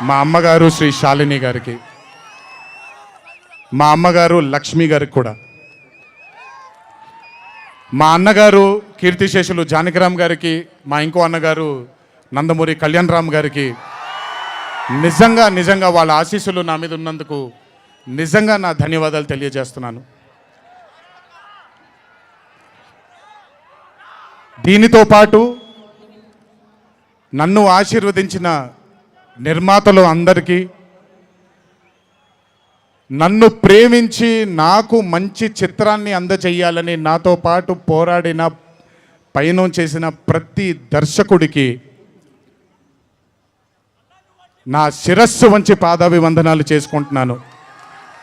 మా అమ్మగారు శ్రీ శాలిని గారికి, మా అమ్మగారు లక్ష్మి గారికి కూడా, మా అన్నగారు కీర్తిశేషులు జానకిరామ్ గారికి, మా ఇంకో అన్నగారు నందమూరి కళ్యాణ్ రామ్ గారికి నిజంగా నిజంగా వాళ్ళ ఆశీస్సులు నా మీద ఉన్నందుకు నిజంగా నా ధన్యవాదాలు తెలియజేస్తున్నాను. దీనితో పాటు నన్ను ఆశీర్వదించిన నిర్మాతలు అందరికీ, నన్ను ప్రేమించి నాకు మంచి చిత్రాన్ని అందజేయాలని నాతో పాటు పోరాడిన పయనం చేసిన ప్రతి దర్శకుడికి నా శిరస్సు వంచి పాదాభివందనాలు చేసుకుంటున్నాను.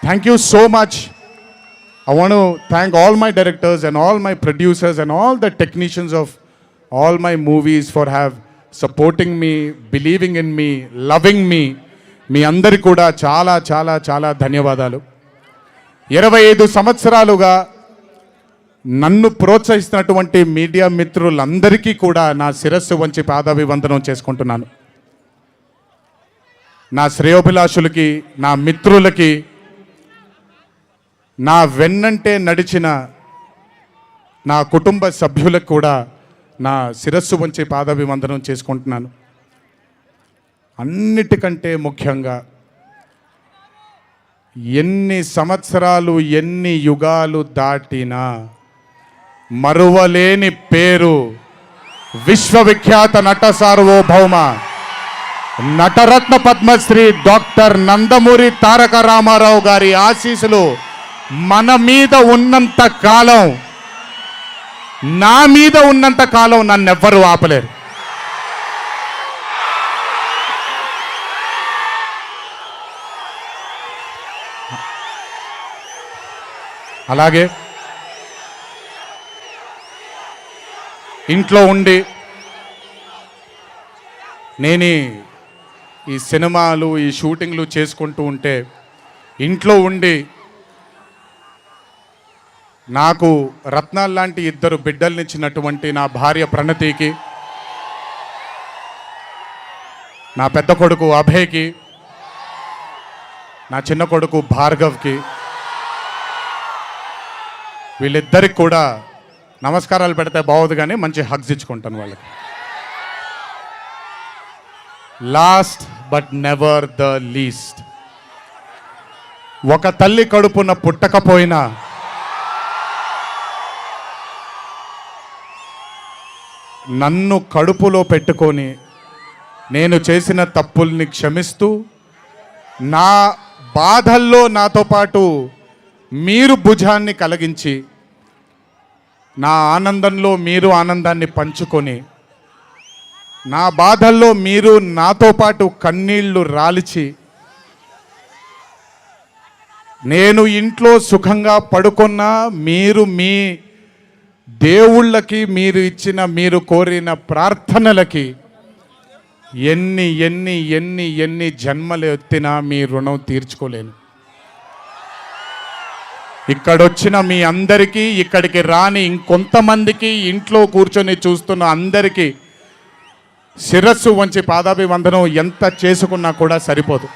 Thank you so much. I want to thank all my directors and all my producers and all the technicians of all my movies for supporting me, believing in me, loving me. మీ అందరికీ కూడా చాలా చాలా చాలా ధన్యవాదాలు. 25 సంవత్సరాలుగా నన్ను ప్రోత్సహిస్తున్నటువంటి media మిత్రులందరికీ కూడా నా శిరస్సు వంచి పాదాభివందనం చేసుకుంటున్నాను. నా శ్రేయోభిలాషులకి, నా మిత్రులకి, నా వెన్నంటే నడిచిన నా కుటుంబ సభ్యులకు కూడా నా శిరస్సు వంచి పాదాభివందనం చేసుకుంటున్నాను. అన్నిటికంటే ముఖ్యంగా ఎన్ని సంవత్సరాలు ఎన్ని యుగాలు దాటినా మరువలేని పేరు విశ్వవిఖ్యాత నట సార్వభౌమ నటరత్న పద్మశ్రీ డాక్టర్ నందమూరి తారక రామారావు గారి ఆశీస్సులు మన మీద ఉన్నంత కాలం, నా మీద ఉన్నంత కాలం నన్నెవ్వరూ ఆపలేరు. అలాగే ఇంట్లో ఉండి నేను ఈ సినిమాలు ఈ షూటింగ్లు చేసుకుంటూ ఉంటే, ఇంట్లో ఉండి నాకు రత్నాలు లాంటి 2 బిడ్డల్నిచ్చినటువంటి నా భార్య ప్రణతికి, నా పెద్ద కొడుకు అభయ్కి, నా చిన్న కొడుకు భార్గవ్కి, వీళ్ళిద్దరికి కూడా నమస్కారాలు పెడితే బాగోదు కానీ మంచి హగ్స్ ఇచ్చుకుంటాను వాళ్ళకి. Last but never the least, ఒక తల్లి కడుపున పుట్టకపోయినా నన్ను కడుపులో పెట్టుకొని నేను చేసిన తప్పుల్ని క్షమిస్తూ, నా బాధల్లో నాతో పాటు మీరు భుజాన్ని కలిగించి, నా ఆనందంలో మీరు ఆనందాన్ని పంచుకొని, నా బాధల్లో మీరు నాతో పాటు కన్నీళ్లు రాల్చి, నేను ఇంట్లో సుఖంగా పడుకున్నా మీరు మీ దేవుళ్ళకి, మీరు ఇచ్చిన, మీరు కోరిన ప్రార్థనలకి ఎన్ని ఎన్ని ఎన్ని ఎన్ని జన్మలు ఎత్తినా మీ రుణం తీర్చుకోలేను. ఇక్కడొచ్చిన మీ అందరికీ, ఇక్కడికి రాని ఇంకొంతమందికి, ఇంట్లో కూర్చొని చూస్తున్న అందరికీ శిరస్సు వంచి పాదాభివందనం ఎంత చేసుకున్నా కూడా సరిపోదు.